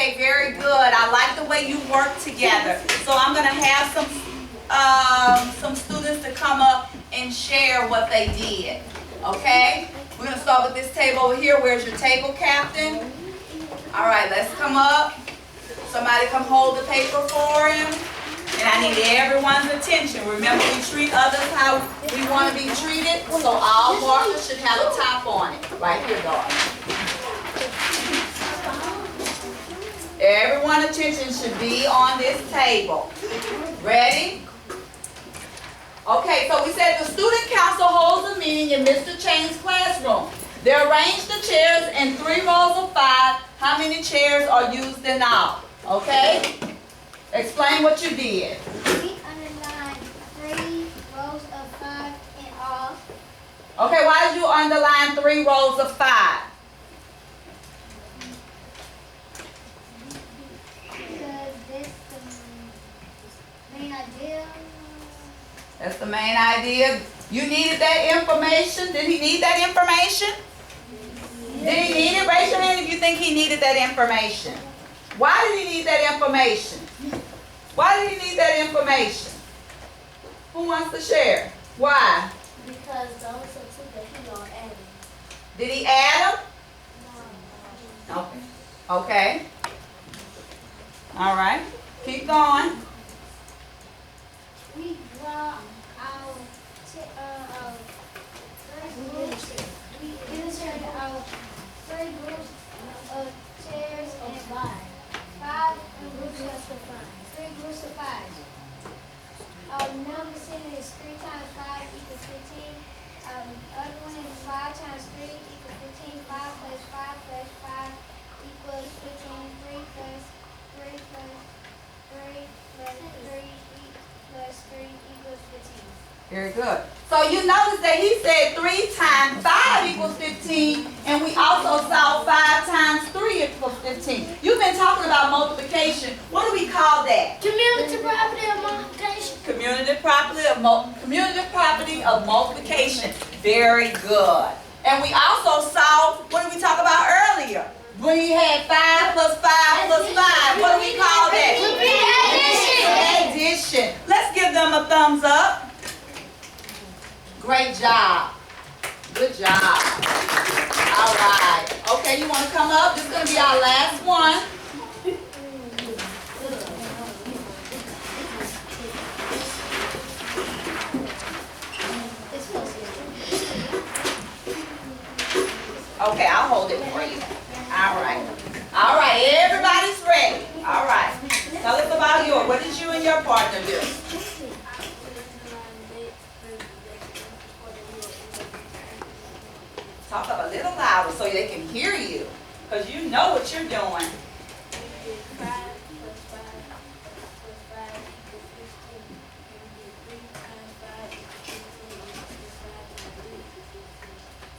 Okay, very good. I like the way you work together. So I'm going to have some students to come up and share what they did. Okay? We're going to start with this table over here. Where's your table, Captain? All right, let's come up. Somebody come hold the paper for him. And I need everyone's attention. Remember, we treat others how we want to be treated. So all markers should have a top on it. Right here, darling. Everyone's attention should be on this table. Ready? Okay, so we said the student council holds a meeting in Mr. Chain's classroom. They arrange the chairs in 3 rows of 5. How many chairs are used in all? Okay? Explain what you did. We underlined 3 rows of 5 in all. Okay, why did you underline 3 rows of 5? Because this the main idea. That's the main idea. You needed that information. Did he need that information? Did he need it? Raise your hand if you think he needed that information. Why did he need that information? Why did he need that information? Who wants to share? Why? Because those are 2 that he don't add. Did he add them? No. Okay. All right. Keep going. We draw our 3 groups. We insert our 3 groups of chairs and 5 groups of 5. 3 groups of 5. Our number sitting is 3 times 5 equals 15. Other one is 5 times 3 equals 15. 5 plus 5 plus 5 equals 15. 3 plus 3 plus 3 plus 3 plus 3 equals 15. Very good. So you notice that he said 3 times 5 equals 15, and we also saw 5 times 3 equals 15. You've been talking about multiplication. What do we call that? Community property of multiplication. Community property of multiplication. Very good. And we also saw, what did we talk about earlier? When he had 5 plus 5 plus 5. What do we call that? Addition. Let's give them a thumbs up. Great job. Good job. All right. Okay, you want to come up? This is going to be our last one. Okay, I'll hold it for you. All right. All right, everybody's ready. All right. Tell us about yours. What did you and your partner do? Talk up a little louder so they can hear you, because you know what you're doing.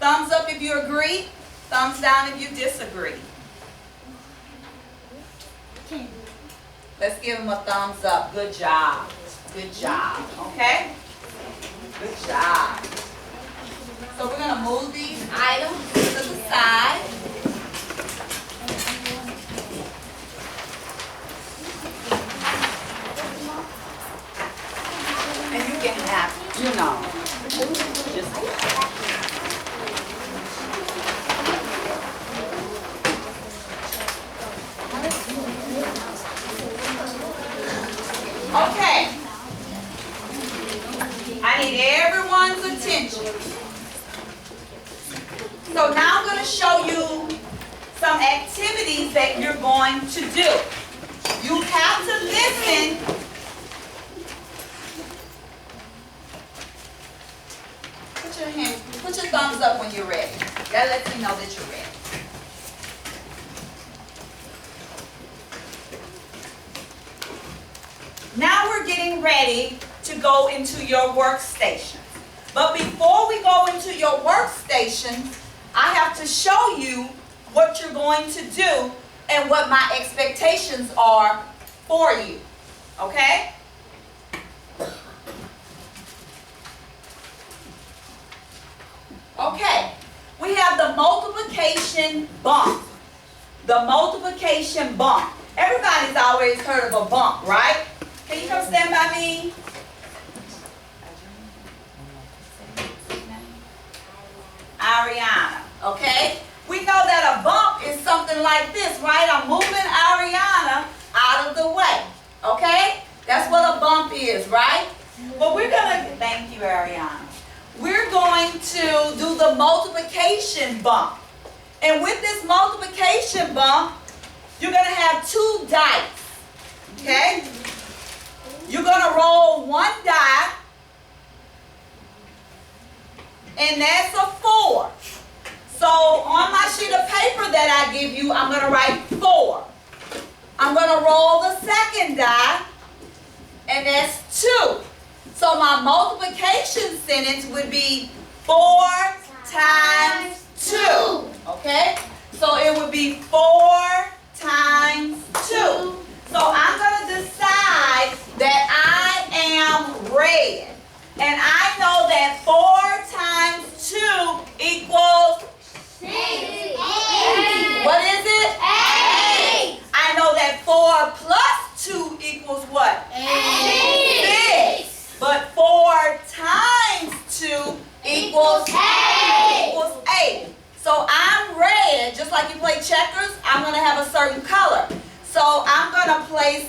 Thumbs up if you agree. Thumbs down if you disagree. Let's give them a thumbs up. Good job. Good job. Okay? Good job. So we're going to move these items to the side. And you can have, you know, just okay. I need everyone's attention. So now I'm going to show you some activities that you're going to do. You have to listen. Put your thumbs up when you're ready. That lets me know that you're ready. Now we're getting ready to go into your workstations. But before we go into your workstations, I have to show you what you're going to do and what my expectations are for you. Okay? Okay. We have the multiplication bump. the multiplication bump. Everybody's always heard of a bump, right? Can you come stand by me? Ariana, okay? We know that a bump is something like this, right? I'm moving Ariana out of the way, okay? That's what a bump is, right? But we're gonna, thank you, Ariana. We're going to do the multiplication bump. And with this multiplication bump, you're gonna have 2 dice, okay? You're gonna roll 1 die, and that's a 4. So on my sheet of paper that I give you, I'm going to write 4. I'm going to roll the second die, and that's 2. So my multiplication sentence would be 4 times 2. Okay? So it would be 4 times 2. So I'm going to decide that I am red. And I know that 4 times 2 equals 6. what is it? 8. I know that 4 plus 2 equals what? 8. 6. But 4 times 2 equals 8. So I'm red, just like you play checkers, I'm going to have a certain color. So I'm going to place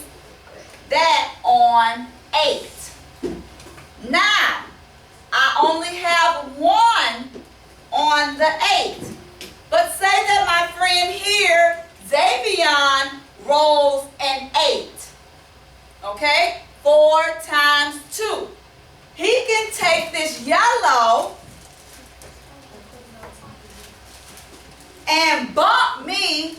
that on 8. Now, I only have 1 on the 8. But say that my friend here, Xavion, rolls an 8. Okay? 4 times 2. He can take this yellow and bump me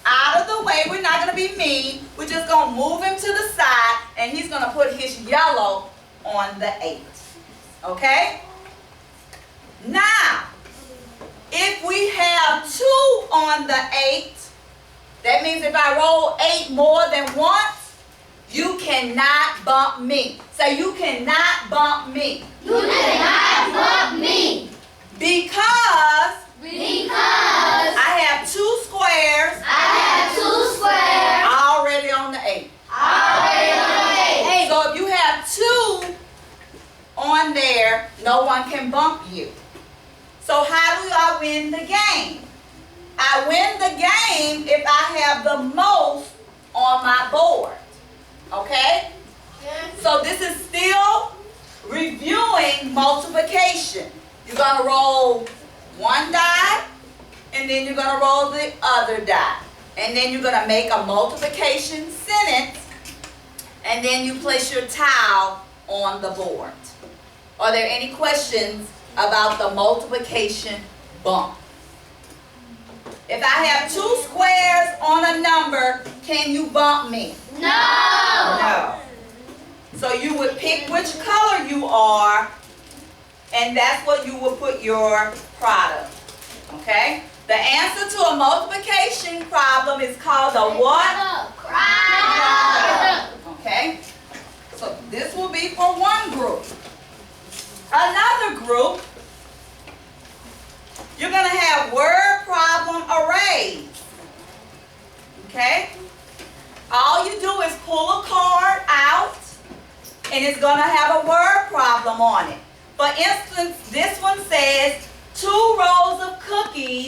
out of the way. We're not going to be mean. We're just going to move him to the side, and he's going to put his yellow on the 8. Okay? Now, if we have 2 on the 8, that means if I roll 8 more than once, you cannot bump me. Say, you cannot bump me. You cannot bump me. Because Because I have 2 squares I have 2 squares already on the 8. already on the 8. So if you have 2 on there, no one can bump you. So how do I win the game? I win the game if I have the most on my board. Okay? So this is still reviewing multiplication. You're going to roll 1 die, and then you're going to roll the other die. And then you're going to make a multiplication sentence, and then you place your tile on the board. Are there any questions about the multiplication bump? If I have 2 squares on a number, can you bump me? No. No. So you would pick which color you are, and that's what you will put your product. Okay? The answer to a multiplication problem is called a what? Product. Okay? So this will be for one group. Another group, you're going to have word problem arrays. Okay? All you do is pull a card out, and it's going to have a word problem on it. For instance, this one says 2 rows of cookies